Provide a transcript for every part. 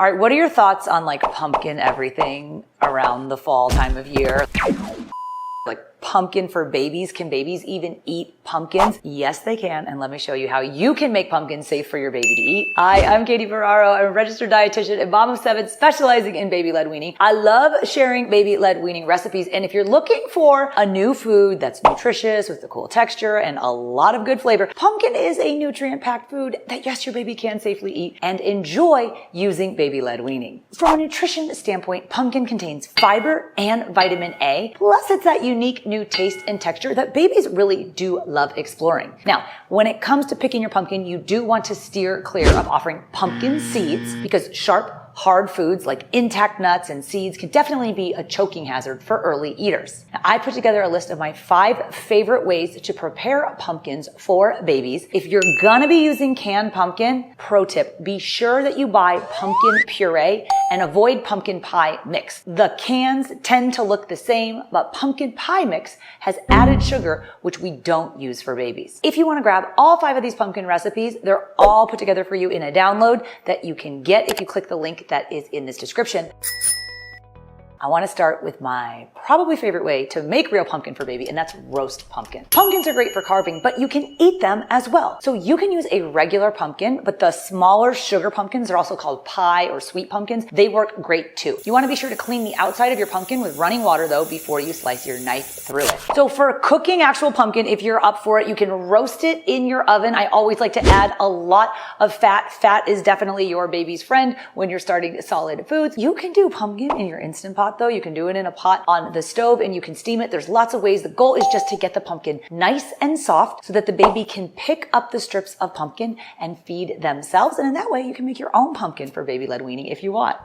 All right, what are your thoughts on like pumpkin everything around the fall time of year? Like pumpkin for babies. Can babies even eat pumpkins? Yes, they can. And let me show you how you can make pumpkins safe for your baby to eat. Hi, I'm Katie Ferraro. I'm a registered dietitian and mom of 7 specializing in baby-led weaning. I love sharing baby-led weaning recipes. And if you're looking for a new food that's nutritious with a cool texture and a lot of good flavor, pumpkin is a nutrient-packed food that yes, your baby can safely eat and enjoy using baby-led weaning. From a nutrition standpoint, pumpkin contains fiber and vitamin A, plus it's that unique new taste and texture that babies really do love exploring. Now, when it comes to picking your pumpkin, you do want to steer clear of offering pumpkin seeds because sharp, hard foods like intact nuts and seeds can definitely be a choking hazard for early eaters. Now, I put together a list of my 5 favorite ways to prepare pumpkins for babies. If you're gonna be using canned pumpkin, pro tip, be sure that you buy pumpkin puree and avoid pumpkin pie mix. The cans tend to look the same, but pumpkin pie mix has added sugar, which we don't use for babies. If you want to grab all 5 of these pumpkin recipes, they're all put together for you in a download that you can get if you click the link that is in this description. I want to start with my probably favorite way to make real pumpkin for baby, and that's roast pumpkin. Pumpkins are great for carving, but you can eat them as well. So you can use a regular pumpkin, but the smaller sugar pumpkins are also called pie or sweet pumpkins. They work great too. You want to be sure to clean the outside of your pumpkin with running water though before you slice your knife through it. So for cooking actual pumpkin, if you're up for it, you can roast it in your oven. I always like to add a lot of fat. Fat is definitely your baby's friend when you're starting solid foods. You can do pumpkin in your Instant Pot though. You can do it in a pot on the stove and you can steam it. There's lots of ways. The goal is just to get the pumpkin nice and soft so that the baby can pick up the strips of pumpkin and feed themselves. And in that way, you can make your own pumpkin for baby-led weaning if you want.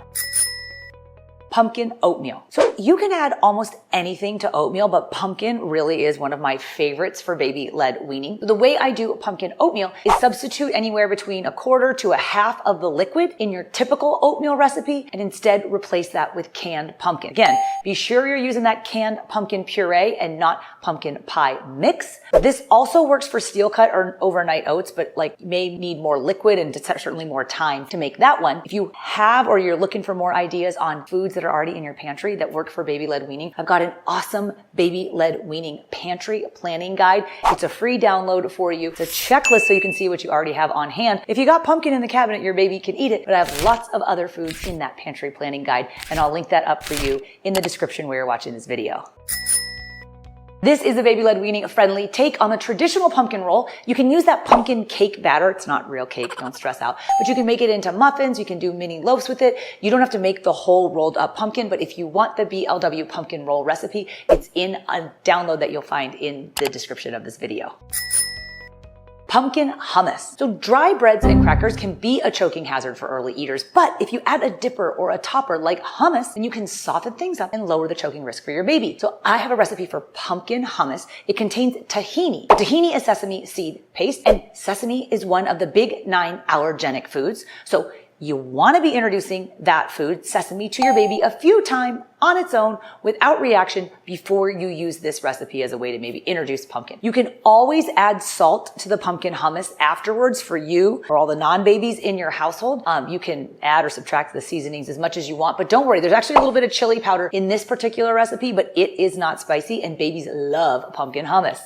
Pumpkin oatmeal. So you can add almost anything to oatmeal, but pumpkin really is one of my favorites for baby-led weaning. The way I do pumpkin oatmeal is substitute anywhere between 1/4 to 1/2 of the liquid in your typical oatmeal recipe and instead replace that with canned pumpkin. Again, be sure you're using that canned pumpkin puree and not pumpkin pie mix. This also works for steel cut or overnight oats, but like you may need more liquid and certainly more time to make that one. If you have or you're looking for more ideas on foods that are already in your pantry that work for baby-led weaning, I've got an awesome baby-led weaning pantry planning guide. It's a free download for you. It's a checklist so you can see what you already have on hand. If you got pumpkin in the cabinet, your baby can eat it, but I have lots of other foods in that pantry planning guide, and I'll link that up for you in the description where you're watching this video. This is a baby-led weaning friendly take on the traditional pumpkin roll. You can use that pumpkin cake batter. It's not real cake, don't stress out. But you can make it into muffins. You can do mini loaves with it. You don't have to make the whole rolled up pumpkin, but if you want the BLW pumpkin roll recipe, it's in a download that you'll find in the description of this video. Pumpkin hummus. So dry breads and crackers can be a choking hazard for early eaters, but if you add a dipper or a topper like hummus, then you can soften things up and lower the choking risk for your baby. So I have a recipe for pumpkin hummus. It contains tahini. Tahini is sesame seed paste, and sesame is one of the big 9 allergenic foods. So you want to be introducing that food, sesame, to your baby a few times on its own without reaction before you use this recipe as a way to maybe introduce pumpkin. You can always add salt to the pumpkin hummus afterwards for you or all the non-babies in your household. You can add or subtract the seasonings as much as you want, but don't worry, there's actually a little bit of chili powder in this particular recipe, but it is not spicy and babies love pumpkin hummus.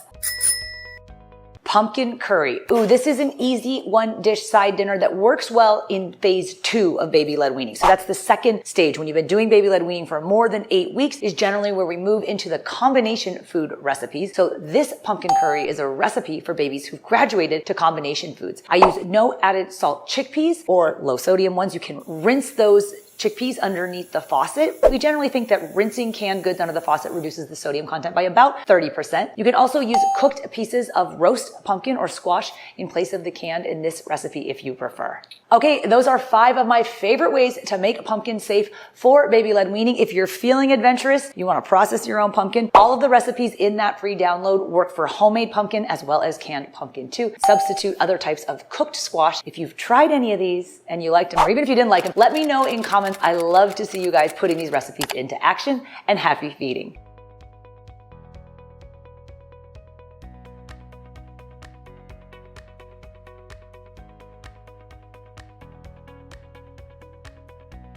Pumpkin curry. Ooh, this is an easy 1-dish side dinner that works well in phase 2 of baby-led weaning. So that's the second stage. When you've been doing baby-led weaning for more than 8 weeks is generally where we move into the combination food recipes. So this pumpkin curry is a recipe for babies who've graduated to combination foods. I use no added salt chickpeas or low sodium ones. You can rinse those chickpeas underneath the faucet. We generally think that rinsing canned goods under the faucet reduces the sodium content by about 30%. You can also use cooked pieces of roast pumpkin or squash in place of the canned in this recipe if you prefer. Okay, those are 5 of my favorite ways to make pumpkin safe for baby-led weaning. If you're feeling adventurous, you want to process your own pumpkin, all of the recipes in that free download work for homemade pumpkin as well as canned pumpkin too. Substitute other types of cooked squash. If you've tried any of these and you liked them, or even if you didn't like them, let me know in comments. I love to see you guys putting these recipes into action, and happy feeding.